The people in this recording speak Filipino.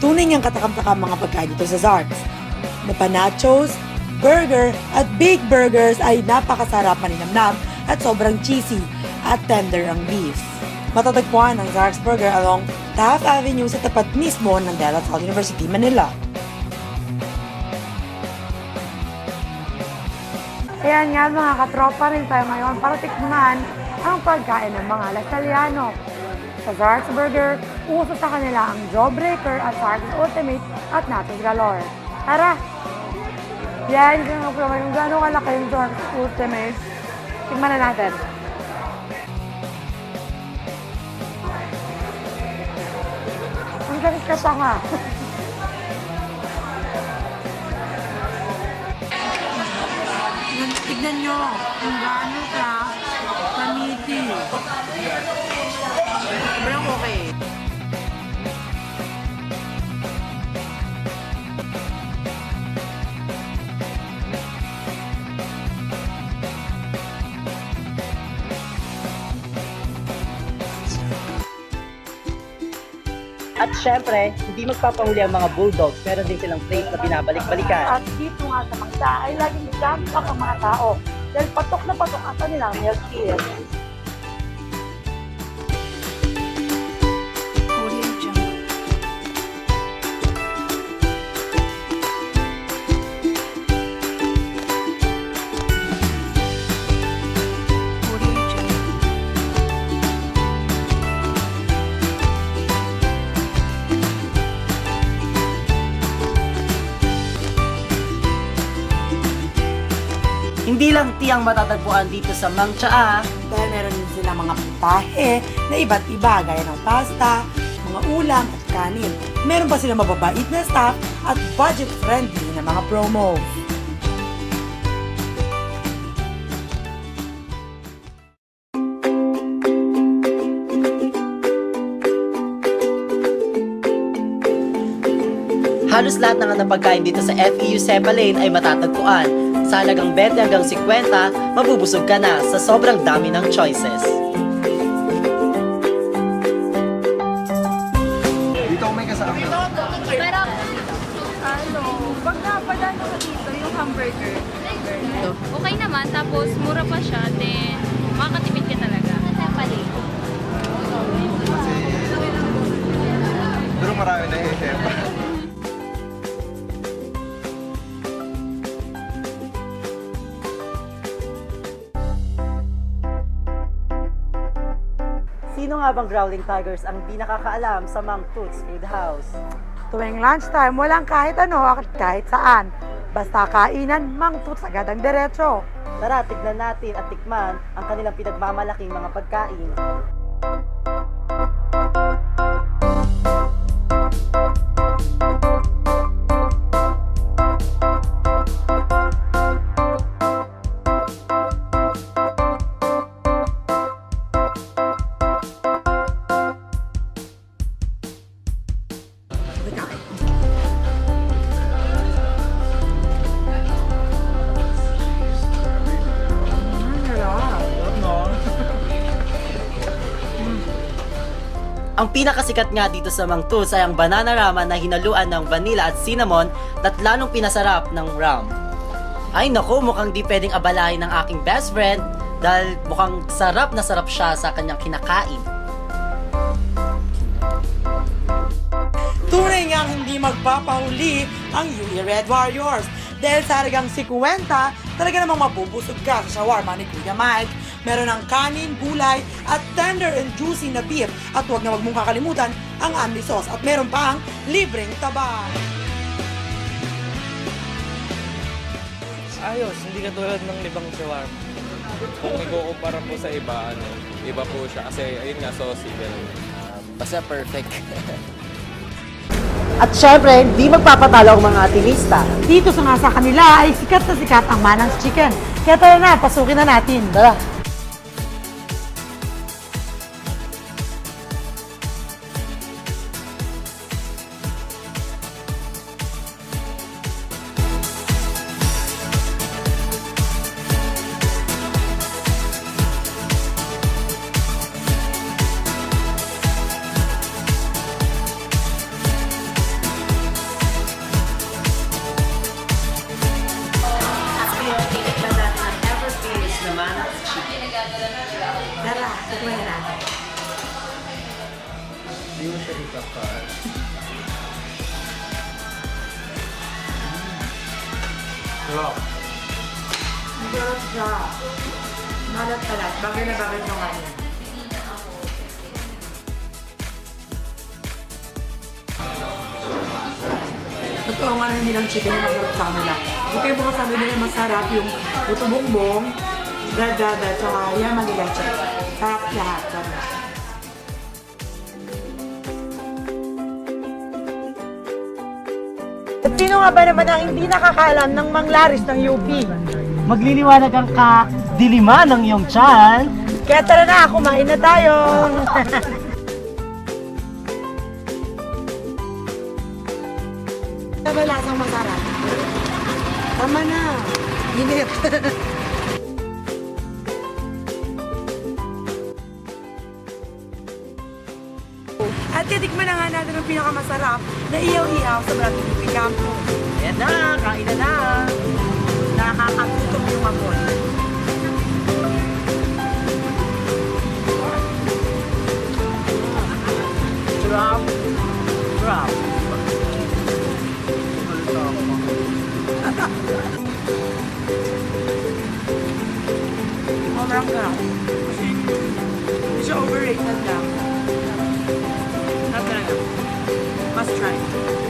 Tunay niyang katakam-takam mga pagkain dito sa Zarks. Na panachos, burger at baked burgers ay napakasarap, maninamnam at sobrang cheesy at tender ang beef. Matatagpuan ang Zarks Burger along Taft Avenue sa tapat mismo ng De La Salle University, Manila. Ayan nga mga katropa, rin tayo ngayon para tikman ang pagkain ng mga Lasalliano. Sa Zarks Burger, uso sa kanila ang Jawbreaker at Zarks Ultimate at Nachos Galore. Tara! Yan, kung gano'ng kalaki yung Zarks Ultimate, tikman na natin. Ang sakit ka pa nga. Tignan nyo kung gaano ka kamiti. Sobrang okay. At syempre, hindi magpapahuli ang mga bulldogs. Meron din silang plate na binabalik-balikan. At dito nga sa Mangsa ay laging jam-pack ang mga tao dahil patok na patok ang kanilang milk tea. Hindi lang tiyang matatagpuan dito sa Mang Tsaa. Dahil meron din silang mga putahe na iba't iba gaya ng pasta, mga ulam at kanin. Meron pa silang mababait na staff at budget-friendly na mga promo. Halos lahat ng pagkain dito sa FEU Sepa Lane ay matatagpuan. Sa halagang 20 hanggang 50, mabubusog ka na sa sobrang dami ng choices. Dito may kasama. Pero, pag napadaan ko dito, yung hamburger, okay naman, tapos mura pa siya, then makakatipid ka talaga. Pali. Pero marami na yung Sepa. Sino nga bang Growling Tigers ang di nakakaalam sa Mang Toots Food House? Tuwing lunchtime, walang kahit ano at kahit saan. Basta kainan, Mang Toots agad ang diretso. Tara, tignan natin at tikman ang kanilang pinagmamalaking mga pagkain. Ang pinakasikat nga dito sa Mang Toots ay ang banana ramen na hinaluan ng vanilla at cinnamon at lalong pinasarap ng ram. Ay naku, mukhang di pwedeng abalahin ng aking best friend dahil mukhang sarap na sarap siya sa kanyang kinakain. Tunay nga hindi magpapahuli ang UE Red Warriors. Dahil sa halagang 50, talaga namang mabubusog ka sa shawarma ni Kuya Mike. Meron ng kanin, gulay, at tender and juicy na beef. At huwag na huwag mong kakalimutan ang Andy sauce. At meron pa ang libreng taba. Ayos, hindi katulad ng ibang shawarma. Kung ikukumpara po sa iba, iba po siya. Kasi ayun nga, saucy. Basta perfect. At syempre, di magpapatalo ang mga atinista. Dito sa kanila ay sikat na sikat ang Manang's Chicken. Kaya tara na, pasukin na natin. Tara! Masarap siya. Malat-talat. Bagay na bagay sa kanya. Totoo nga na hindi lang chicken yung masarap sa kanila. Ito yung mga sabi nila masarap yung puto bongbong, dada, tsaka yan magigacha. Sarap lahat. Sarap. At sino nga ba naman ang hindi nakakaalam ng manglaris ng UP? Magliliwanag ang kadiliman ng iyong tiyan. Kaya tara na, kumain na tayo! Diba lasang masarap? Tama na! Init! At titikman na nga natin ang pinakamasarap na iyaw-iyaw sa Barangay UP Campo. Ayan na, kain na na. Nakakagutom yung apoy. Drop. Drop. Sobrang sarap. Hindi siya overrated lang. Sarap talaga. Must try.